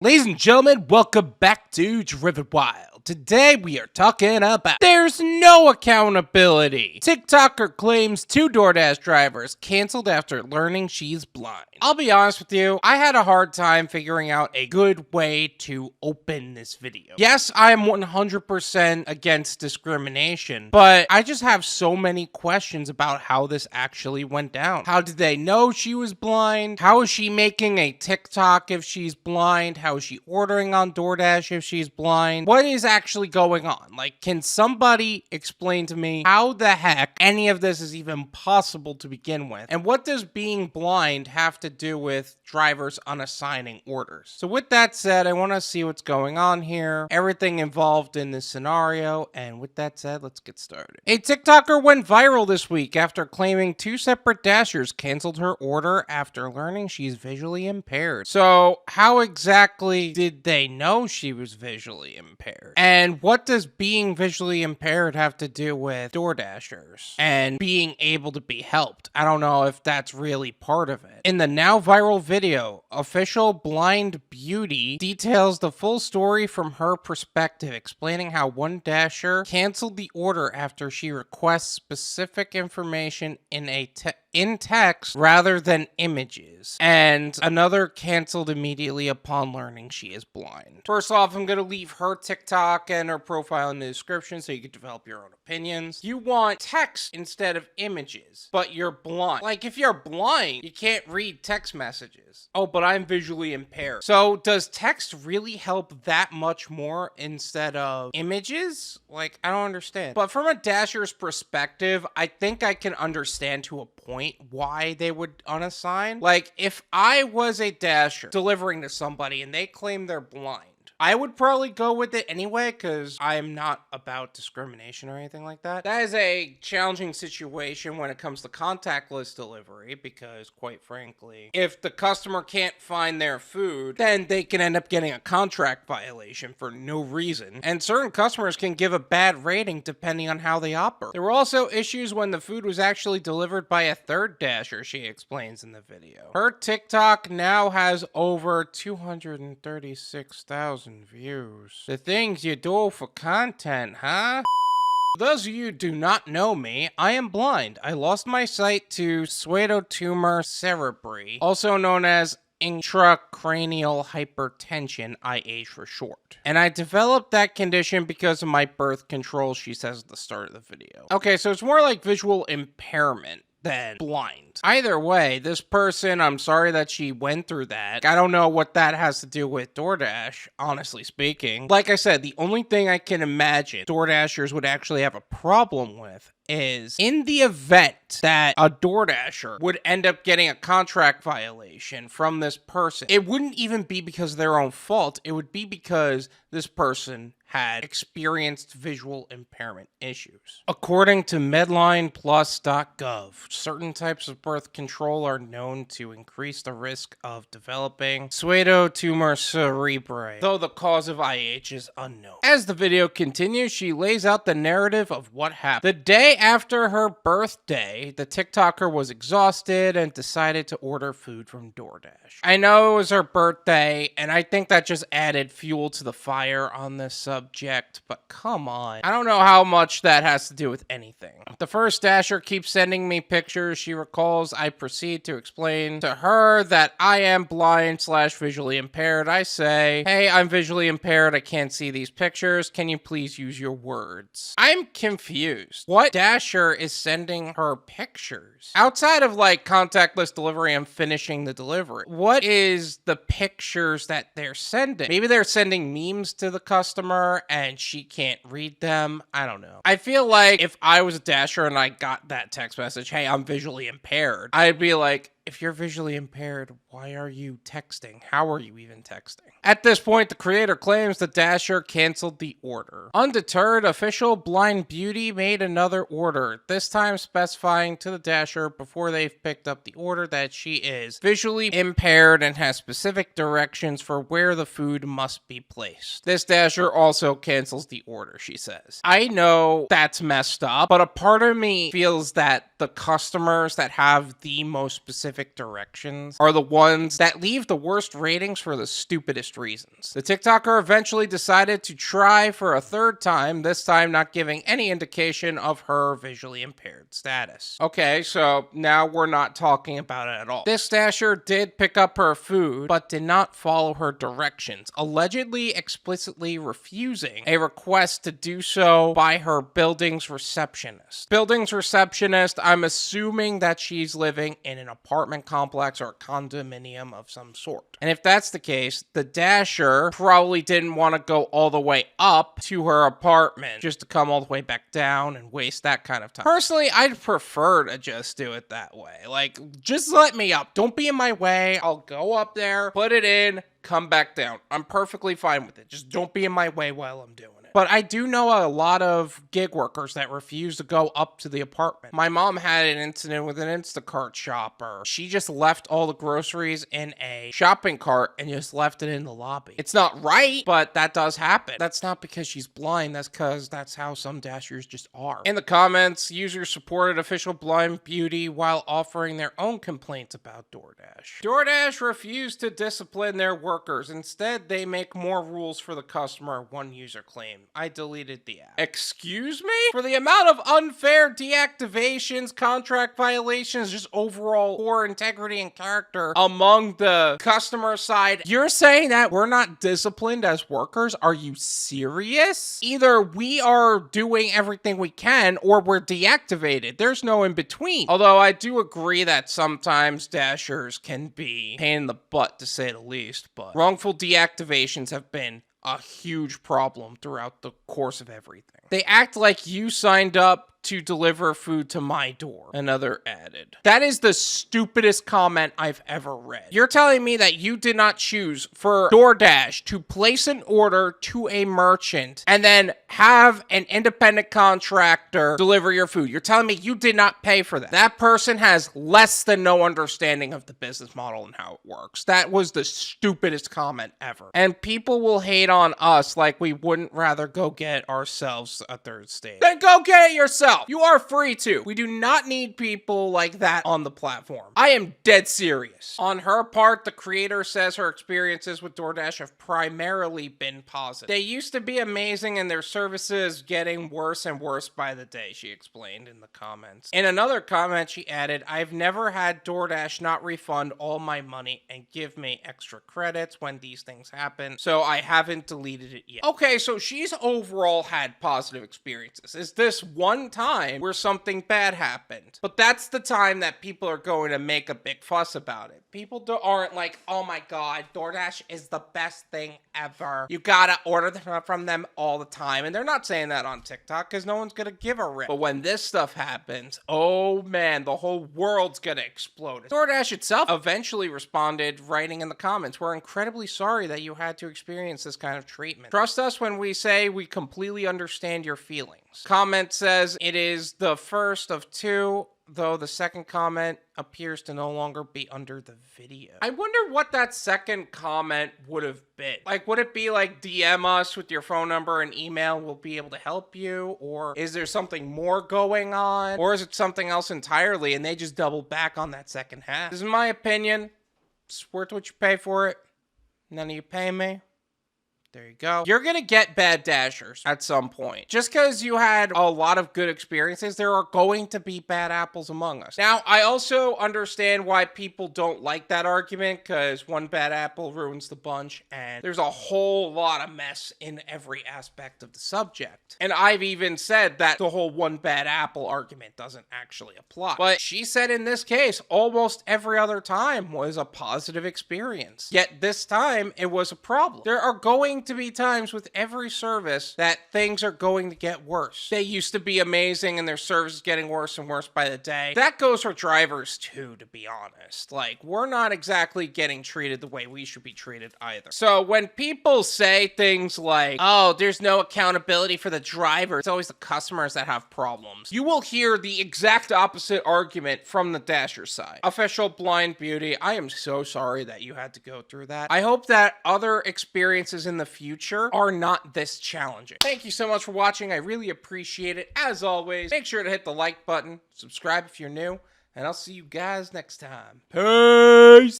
Ladies and gentlemen, welcome back to Driven Wild. Today we are talking about there's no accountability. TikToker claims 2 DoorDash drivers canceled after learning she's blind. I'll be honest with you, I had a hard time figuring out a good way to open this video. Yes, I am 100% against discrimination, but I just have so many questions about how this actually went down. How did they know she was blind? How is she making a TikTok if she's blind? How is she ordering on DoorDash if she's blind? What is actually going on? Like, can somebody explain to me how the heck any of this is even possible to begin with? And what does being blind have to do with drivers unassigning orders? So with that said, I want to see what's going on here, everything involved in this scenario, and with that said, let's get started. A TikToker went viral this week after claiming 2 separate Dashers canceled her order after learning she's visually impaired. So how exactly did they know she was visually impaired? And what does being visually impaired have to do with DoorDashers and being able to be helped? I don't know if that's really part of it. In the now viral video, Officialblindbeauty details the full story from her perspective, explaining how one Dasher canceled the order after she requests specific information in text rather than images, and another canceled immediately upon learning she is blind. First off, I'm gonna leave her TikTok and her profile in the description so you can develop your own opinions. You want text instead of images, but you're blind. Like, if you're blind, you can't read text messages. Oh, but I'm visually impaired. So does text really help that much more instead of images? Like, I don't understand. But from a Dasher's perspective, I think I can understand to a point why they would unassign. Like, if I was a Dasher delivering to somebody and they claim they're blind, I would probably go with it anyway, because I'm not about discrimination or anything like that. That is a challenging situation when it comes to contactless delivery, because quite frankly, if the customer can't find their food, then they can end up getting a contract violation for no reason. And certain customers can give a bad rating depending on how they operate. There were also issues when the food was actually delivered by a third Dasher, she explains in the video. Her TikTok now has over 236,000 views. The things you do for content, huh? For those of you who do not know me, I am blind. I lost my sight to pseudotumor cerebri, also known as intracranial hypertension, IH for short. And I developed that condition because of my birth control, she says at the start of the video. Okay, so it's more like visual impairment than blind. Either way, this person, I'm sorry that she went through that. I don't know what that has to do with DoorDash, honestly speaking. Like I said, the only thing I can imagine DoorDashers would actually have a problem with is in the event that a DoorDasher would end up getting a contract violation from this person, it wouldn't even be because of their own fault. It would be because this person had experienced visual impairment issues. According to MedlinePlus.gov, certain types of birth control are known to increase the risk of developing pseudotumor cerebri, though the cause of IH is unknown. As the video continues, she lays out the narrative of what happened. The day after her birthday, the TikToker was exhausted and decided to order food from DoorDash. I know it was her birthday, and I think that just added fuel to the fire on this subject, but come on. I don't know how much that has to do with anything. The first Dasher keeps sending me pictures. She recalls I proceed to explain to her that I am blind / visually impaired. I say, hey, I'm visually impaired. I can't see these pictures. Can you please use your words? I'm confused. What Dasher is sending her pictures? Outside of like contactless delivery and finishing the delivery, what is the pictures that they're sending? Maybe they're sending memes to the customer and she can't read them. I don't know. I feel like if I was a Dasher and I got that text message, hey, I'm visually impaired, I'd be like, if you're visually impaired, why are you texting? How are you even texting? At this point, the creator claims the Dasher canceled the order. Undeterred, Officialblindbeauty made another order, this time specifying to the Dasher before they've picked up the order that she is visually impaired and has specific directions for where the food must be placed. This Dasher also cancels the order, she says. I know that's messed up, but a part of me feels that the customers that have the most specific specific directions are the ones that leave the worst ratings for the stupidest reasons. The TikToker eventually decided to try for a third time, this time not giving any indication of her visually impaired status. Okay, so now we're not talking about it at all. This Dasher did pick up her food, but did not follow her directions, allegedly explicitly refusing a request to do so by her building's receptionist. Building's receptionist, I'm assuming that she's living in an apartment complex or a condominium of some sort. And if that's the case, the Dasher probably didn't want to go all the way up to her apartment just to come all the way back down and waste that kind of time. Personally, I'd prefer to just do it that way. Like, just let me up. Don't be in my way. I'll go up there, put it in, come back down. I'm perfectly fine with it. Just don't be in my way while I'm doing it. But I do know a lot of gig workers that refuse to go up to the apartment. My mom had an incident with an Instacart shopper. She just left all the groceries in a shopping cart and just left it in the lobby. It's not right, but that does happen. That's not because she's blind. That's because that's how some Dashers just are. In the comments, users supported Officialblindbeauty while offering their own complaints about DoorDash. DoorDash refused to discipline their workers. Instead, they make more rules for the customer, one user claimed. I deleted the app. Excuse me? For the amount of unfair deactivations, contract violations, just overall poor integrity and character among the customer side, you're saying that we're not disciplined as workers? Are you serious? Either we are doing everything we can or we're deactivated. There's no in between. Although I do agree that sometimes Dashers can be pain in the butt, to say the least, but wrongful deactivations have been a huge problem throughout the course of everything. They act like you signed up to deliver food to my door, another added. That is the stupidest comment I've ever read. You're telling me that you did not choose for DoorDash to place an order to a merchant and then have an independent contractor deliver your food. You're telling me you did not pay for that. That person has less than no understanding of the business model and how it works. That was the stupidest comment ever. And people will hate on us like we wouldn't rather go get ourselves a third stage. Then go get it yourself. You are free to. We do not need people like that on the platform. I am dead serious. On her part, the creator says her experiences with DoorDash have primarily been positive. They used to be amazing and their services getting worse and worse by the day, she explained in the comments. In another comment, she added, I've never had DoorDash not refund all my money and give me extra credits when these things happen, so I haven't deleted it yet. Okay, so she's overall had positive experiences. Is this one time where something bad happened? But that's the time that people are going to make a big fuss about it. People aren't like, oh my god, DoorDash is the best thing ever. You gotta order from them all the time. And they're not saying that on TikTok because no one's gonna give a rip. But when this stuff happens, oh man, the whole world's gonna explode. DoorDash itself eventually responded, writing in the comments, we're incredibly sorry that you had to experience this kind of treatment. Trust us when we say we completely understand your feelings. Comment says it is the first of two, though the second comment appears to no longer be under the video. I wonder what that second comment would have been. Like, would it be like, DM us with your phone number and email, we'll be able to help you? Or is there something more going on? Or is it something else entirely and they just double back on that second half? This is my opinion. It's worth what you pay for it. None of you pay me. There you go. You're gonna get bad Dashers at some point. Just because you had a lot of good experiences, there are going to be bad apples among us. Now, I also understand why people don't like that argument, because one bad apple ruins the bunch, and there's a whole lot of mess in every aspect of the subject. And I've even said that the whole one bad apple argument doesn't actually apply. But she said in this case, almost every other time was a positive experience. Yet this time, it was a problem. There are going to be times with every service that things are going to get worse. They used to be amazing and their service is getting worse and worse by the day. That goes for drivers too, to be honest. Like, we're not exactly getting treated the way we should be treated either. So when people say things like, oh, there's no accountability for the driver, it's always the customers that have problems, you will hear the exact opposite argument from the Dasher side. Officialblindbeauty, I am so sorry that you had to go through that. I hope that other experiences in the future are not this challenging. Thank you so much for watching. I really appreciate it. As always, make sure to hit the like button, subscribe if you're new, and I'll see you guys next time. Peace!